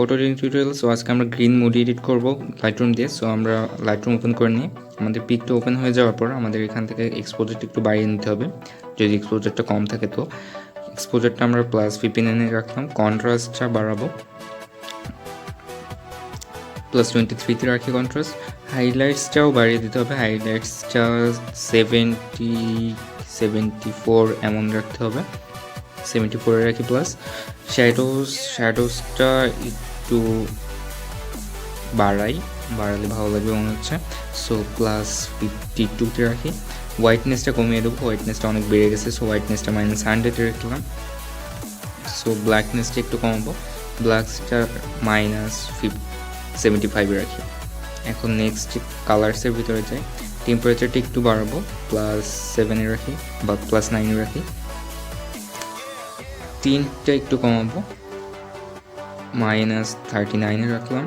Photo editing tutorial. So আজকে আমরা green moody edit করব লাইটরুম দিয়ে। সো আমরা লাইটরুম ওপেন করে নিই। আমাদের পিকটা ওপেন হয়ে যাওয়ার পর আমাদের এখান থেকে এক্সপোজারটা একটু বাড়িয়ে নিতে হবে। যদি এক্সপোজারটা কম থাকে তো এক্সপোজারটা আমরা +15 রাখলাম। কন্ট্রাস্টটা বাড়াবো +23 রাখি কন্ট্রাস্ট। হাইলাইটসটাও বাড়িয়ে দিতে হবে। হাইলাইটসটা 74 এমন রাখতে হবে। 74 রাখি প্লাস। শ্যাডোসটা একটু বাড়ালে ভালো লাগবে মনে হচ্ছে। সো +52 রাখি। হোয়াইটনেসটা কমিয়ে দেবো, হোয়াইটনেসটা অনেক বেড়ে গেছে। সো হোয়াইটনেসটা -100 রাখলাম। সো ব্ল্যাকনেসটা একটু কমাবো, ব্ল্যাকসটা -75 রাখি। এখন নেক্সট কালার্সের ভিতরে যাই। টেম্পারেচারটা একটু বাড়াবো, +7 রাখি বা +9 রাখি। টিন্টটা একটু কমাবো, -39 রাখলাম।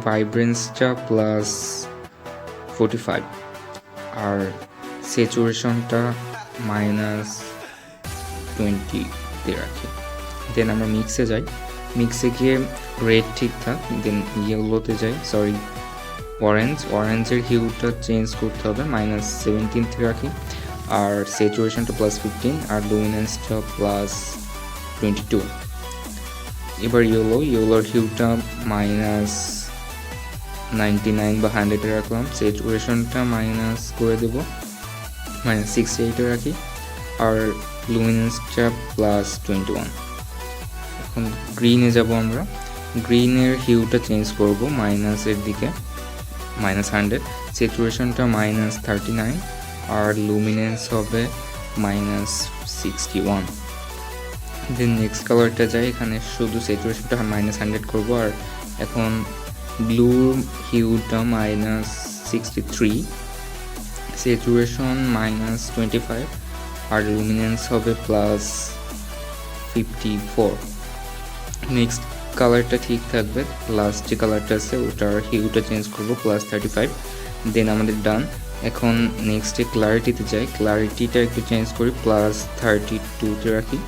ভাইব্রেন্সটা +45 আর স্যাচুরেশনটা -20 রাখি। দেন আমরা মিক্সে যাই। মিক্সে গিয়ে রেড ঠিক থাক, দেন ইয়েলোতে যাই, অরেঞ্জের হিউটা চেঞ্জ করতে হবে, -17 রাখি। আর স্যাচুরেশনটা +15 আর লুমিনেন্সটা +22। এবার ইয়েলোর হিউটা -99 বা 100 রাখলাম। স্যাচুরেশনটা মাইনাস করে দেবো, -68 রাখি। আর লুমিনেন্সটা +21। এখন গ্রিনে যাব আমরা। গ্রিনের হিউটা চেঞ্জ করব মাইনাসের দিকে, -100। স্যাচুরেশনটা -39 আর লুমিনেন্স হবে -61। দেন নেক্সট কালারটা যাই। এখানে শুধু স্যাচুরেশনটা -100 করব। আর এখন ব্লু হিউটা -63, স্যাচুরেশন -25 আর লুমিনেন্স হবে +54। নেক্সট কালারটা ঠিক থাকবে, লাস্ট যে কালারটা আছে ওটার হিউটা চেঞ্জ করব, +35। দেন আমাদের ডান। এখন নেক্সটে ক্লারিটিতে যাই। ক্লারিটিটা একটু চেঞ্জ করি, +32 রাখি।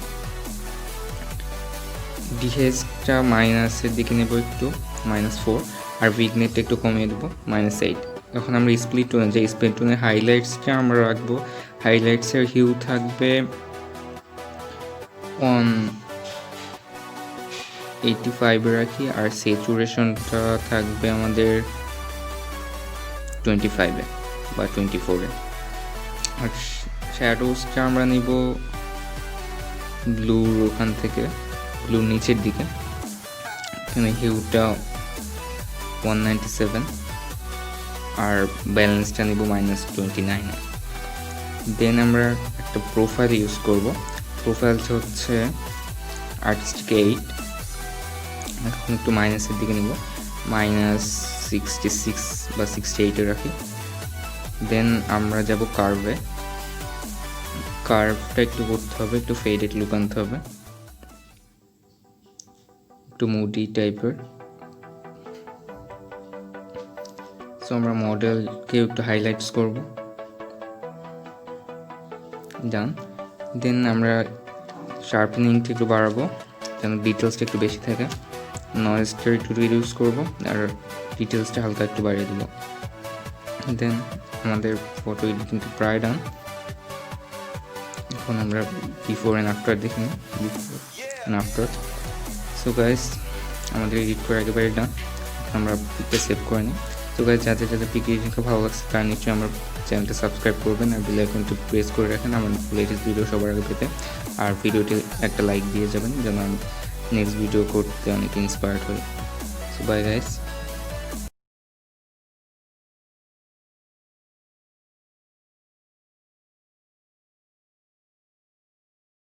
ডিহেজটা মাইনাসের দিকে নেব একটু, -4। আর উইগনেটটা একটু কমিয়ে দেবো, -8। এখন আমরা স্প্লিট টোনে যাই। স্প্লিট টোনে হাইলাইটসটা আমরা রাখবো, হাইলাইটসের হিউ থাকবে 85 রাখি। আর স্যাচুরেশনটা থাকবে আমাদের 25 বা 24। আর শ্যাডোসটা আমরা নিব ব্লুর ওখান থেকে, ব্লুর নিচের দিকে। এখানে হিউটা 197 আর ব্যালেন্সটা নিব -29। দেন আমরা একটা প্রোফাইল ইউজ করব। প্রোফাইলটা হচ্ছে আর্টিস্টিক 8। এখন একটু মাইনাসের দিকে নিব, -66 বা 68 রাখি। দেন আমরা যাব কার্ভে। কার্ভটা একটু করতে হবে, একটু ফেডেড লুক আনতে হবে, একটু মুডি টাইপের। সো আমরা মডেলকে একটু হাইলাইটস করব, ডান। দেন আমরা শার্পেনিংটা একটু বাড়াবো যেন ডিটেলসটা একটু বেশি থাকে। নয়েজটা একটু রিডিউস করব আর ডিটেলসটা হালকা একটু বাড়িয়ে দেবো। দেন আমাদের ফটো এডিটিংটা প্রায় ডান। এখন আমরা বিফোর অ্যান্ড আফটার দেখে নিই, before and after. So guys, আমাদের এডিট করে একেবারে ডান। আমরা পিকটা সেভ করে নিই। তো গাইস, যাদের পিক এডিটিংটা ভালো লাগছে তারা নিশ্চয়ই আমার চ্যানেলটা সাবস্ক্রাইব করবেন আর বেল আইকনটি প্রেস করে রাখেন আমার লেটেস্ট ভিডিও সবার আগে পেতে। আর ভিডিওটি একটা লাইক দিয়ে যাবেন যেন আমি নেক্সট ভিডিও করতে অনেক ইন্সপায়ার্ড হই। So bye guys.